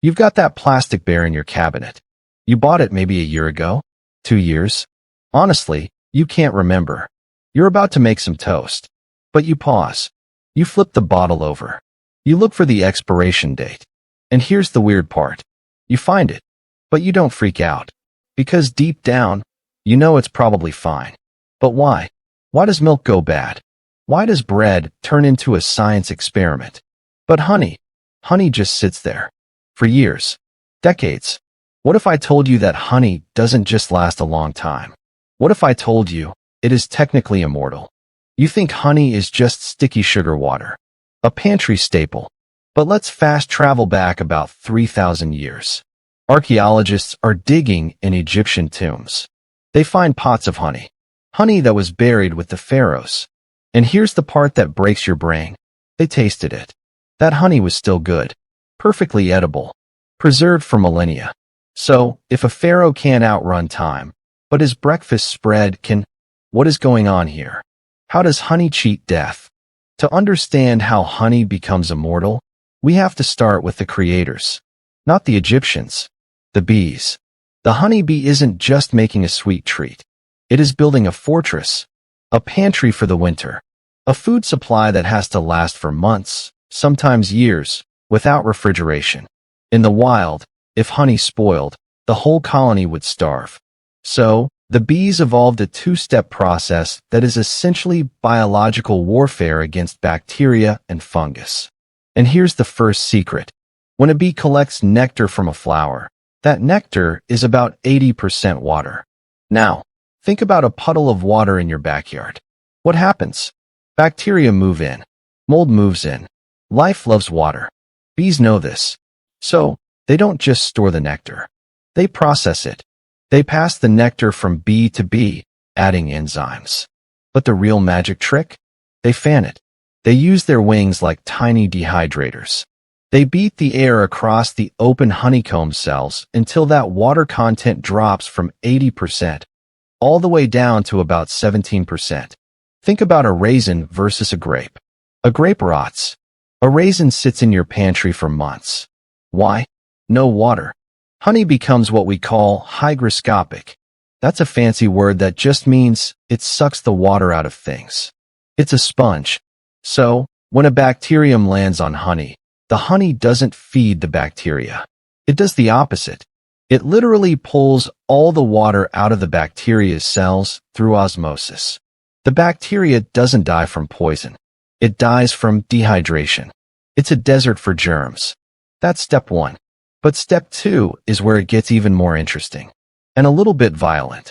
You've got that plastic bear in your cabinet. You bought it maybe a year ago? 2 years? Honestly, you can't remember. You're about to make some toast. But you pause. You flip the bottle over. You look for the expiration date. And here's the weird part. You find it. But you don't freak out. Because deep down, you know it's probably fine. But why? Why does milk go bad? Why does bread turn into a science experiment? But honey just sits there. For years. Decades. What if I told you that honey doesn't just last a long time? What if I told you it is technically immortal? You think honey is just sticky sugar water, a pantry staple. But let's fast travel back about 3,000 years. Archaeologists are digging in Egyptian tombs. They find pots of honey. Honey that was buried with the pharaohs. And here's the part that breaks your brain. They tasted it. That honey was still good. Perfectly edible. Preserved for millennia. So, if a pharaoh can't outrun time, but his breakfast spread can, what is going on here? How does honey cheat death? To understand how honey becomes immortal, we have to start with the creators. Not the Egyptians. The bees. The honeybee isn't just making a sweet treat. It is building a fortress. A pantry for the winter. A food supply that has to last for months, sometimes years, without refrigeration. In the wild, if honey spoiled, the whole colony would starve. So, the bees evolved a two-step process that is essentially biological warfare against bacteria and fungus. And here's the first secret. When a bee collects nectar from a flower, that nectar is about 80% water. Now, think about a puddle of water in your backyard. What happens? Bacteria move in. Mold moves in. Life loves water. Bees know this. So, they don't just store the nectar. They process it. They pass the nectar from bee to bee, adding enzymes. But the real magic trick? They fan it. They use their wings like tiny dehydrators. They beat the air across the open honeycomb cells until that water content drops from 80% all the way down to about 17%. Think about a raisin versus a grape. A grape rots. A raisin sits in your pantry for months. Why? No water. Honey becomes what we call hygroscopic. That's a fancy word that just means it sucks the water out of things. It's a sponge. So, when a bacterium lands on honey, the honey doesn't feed the bacteria. It does the opposite. It literally pulls all the water out of the bacteria's cells through osmosis. The bacteria doesn't die from poison. It dies from dehydration. It's a desert for germs. That's step one. But step two is where it gets even more interesting. And a little bit violent.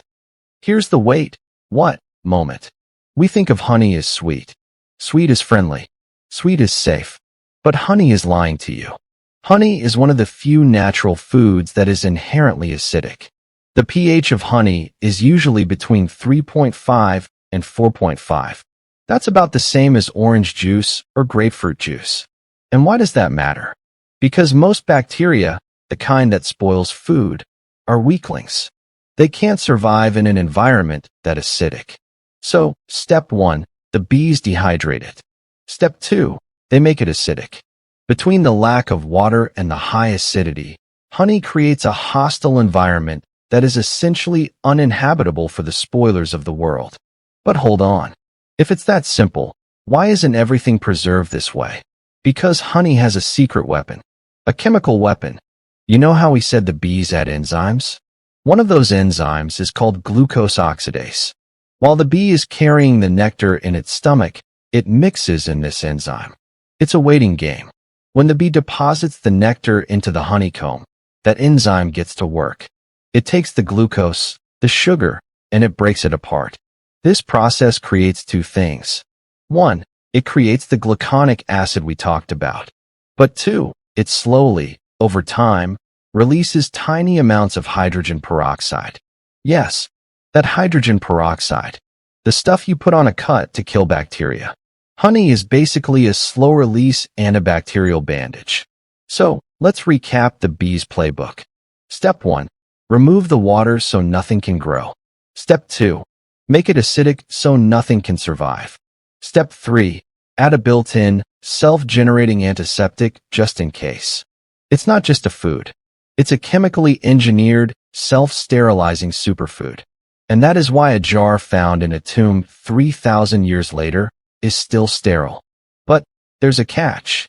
Here's the wait, what, moment. We think of honey as sweet. Sweet is friendly. Sweet is safe. But honey is lying to you. Honey is one of the few natural foods that is inherently acidic. The pH of honey is usually between 3.5 and 4.5. That's about the same as orange juice or grapefruit juice. And why does that matter? Because most bacteria, the kind that spoils food, are weaklings. They can't survive in an environment that is acidic. So, step one, the bees dehydrate it. Step two, they make it acidic. Between the lack of water and the high acidity, honey creates a hostile environment that is essentially uninhabitable for the spoilers of the world. But hold on. If it's that simple, why isn't everything preserved this way? Because honey has a secret weapon. A chemical weapon. You know how we said the bees had enzymes? One of those enzymes is called glucose oxidase. While the bee is carrying the nectar in its stomach, it mixes in this enzyme. It's a waiting game. When the bee deposits the nectar into the honeycomb, that enzyme gets to work. It takes the glucose, the sugar, and it breaks it apart. This process creates two things. One, it creates the gluconic acid we talked about. But two, it slowly, over time, releases tiny amounts of hydrogen peroxide. Yes, that hydrogen peroxide. The stuff you put on a cut to kill bacteria. Honey is basically a slow-release antibacterial bandage. So, let's recap the bee's playbook. Step 1. Remove the water so nothing can grow. Step 2. Make it acidic so nothing can survive. Step 3. Add a built-in, self-generating antiseptic just in case. It's not just a food. It's a chemically engineered, self-sterilizing superfood. And that is why a jar found in a tomb 3,000 years later is still sterile. But there's a catch.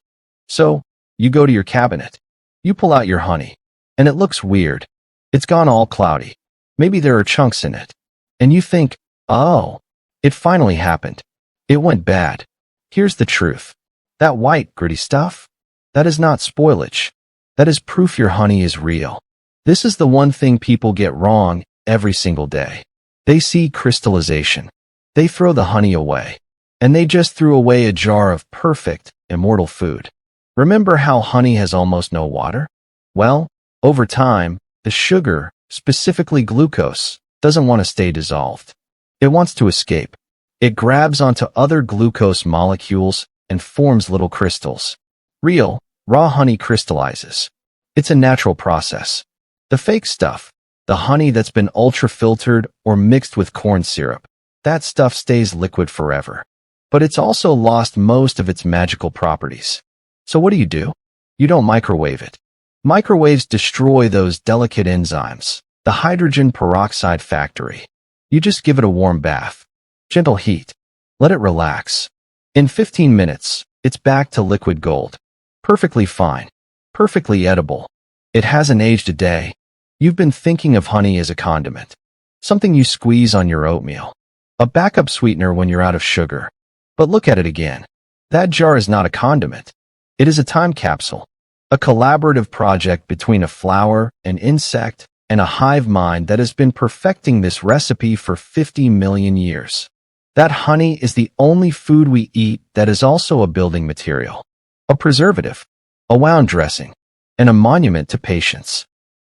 So, you go to your cabinet. You pull out your honey. And it looks weird. It's gone all cloudy. Maybe there are chunks in it. And you think, oh, it finally happened. It went bad. Here's the truth. That white, gritty stuff? That is not spoilage. That is proof your honey is real. This is the one thing people get wrong every single day. They see crystallization. They throw the honey away. And they just threw away a jar of perfect, immortal food. Remember how honey has almost no water? Well, over time, the sugar, specifically glucose, doesn't want to stay dissolved. It wants to escape. It grabs onto other glucose molecules and forms little crystals. Real, raw honey crystallizes. It's a natural process. The fake stuff, the honey that's been ultra-filtered or mixed with corn syrup, that stuff stays liquid forever. But it's also lost most of its magical properties. So what do? You don't microwave it. Microwaves destroy those delicate enzymes, the hydrogen peroxide factory. You just give it a warm bath. Gentle heat. Let it relax. In 15 minutes, it's back to liquid gold. Perfectly fine. Perfectly edible. It hasn't aged a day. You've been thinking of honey as a condiment. Something you squeeze on your oatmeal. A backup sweetener when you're out of sugar. But look at it again. That jar is not a condiment. It is a time capsule. A collaborative project between a flower, an insect, and a hive mind that has been perfecting this recipe for 50 million years. That honey is the only food we eat that is also a building material, a preservative, a wound dressing, and a monument to patience.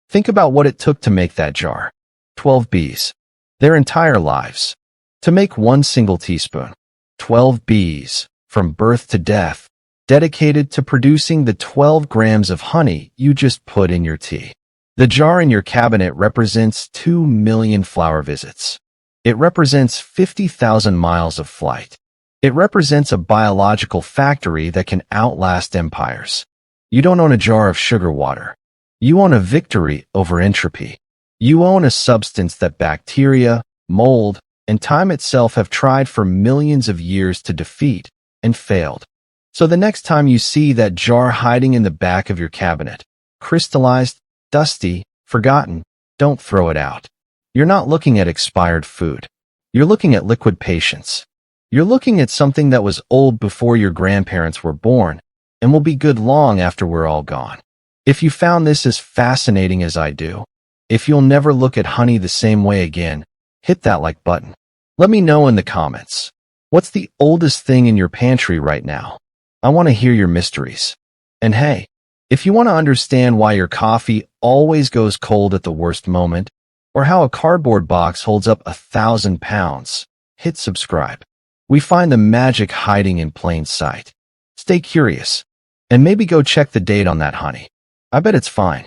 Think about what it took to make that jar. 12 bees. Their entire lives. To make one single teaspoon. 12 bees, from birth to death, dedicated to producing the 12 grams of honey you just put in your tea. The jar in your cabinet represents 2 million flower visits. It represents 50,000 miles of flight. It represents a biological factory that can outlast empires. You don't own a jar of sugar water. You own a victory over entropy. You own a substance that bacteria, mold, and time itself have tried for millions of years to defeat and failed. So the next time you see that jar hiding in the back of your cabinet, crystallized, dusty, forgotten, don't throw it out. You're not looking at expired food. You're looking at liquid patience. You're looking at something that was old before your grandparents were born and will be good long after we're all gone. If you found this as fascinating as I do, if you'll never look at honey the same way again, hit that like button. Let me know in the comments. What's the oldest thing in your pantry right now? I want to hear your mysteries. And hey, if you want to understand why your coffee always goes cold at the worst moment, or how a cardboard box holds up 1,000 pounds, hit subscribe. We find the magic hiding in plain sight. Stay curious, and maybe go check the date on that honey. I bet it's fine.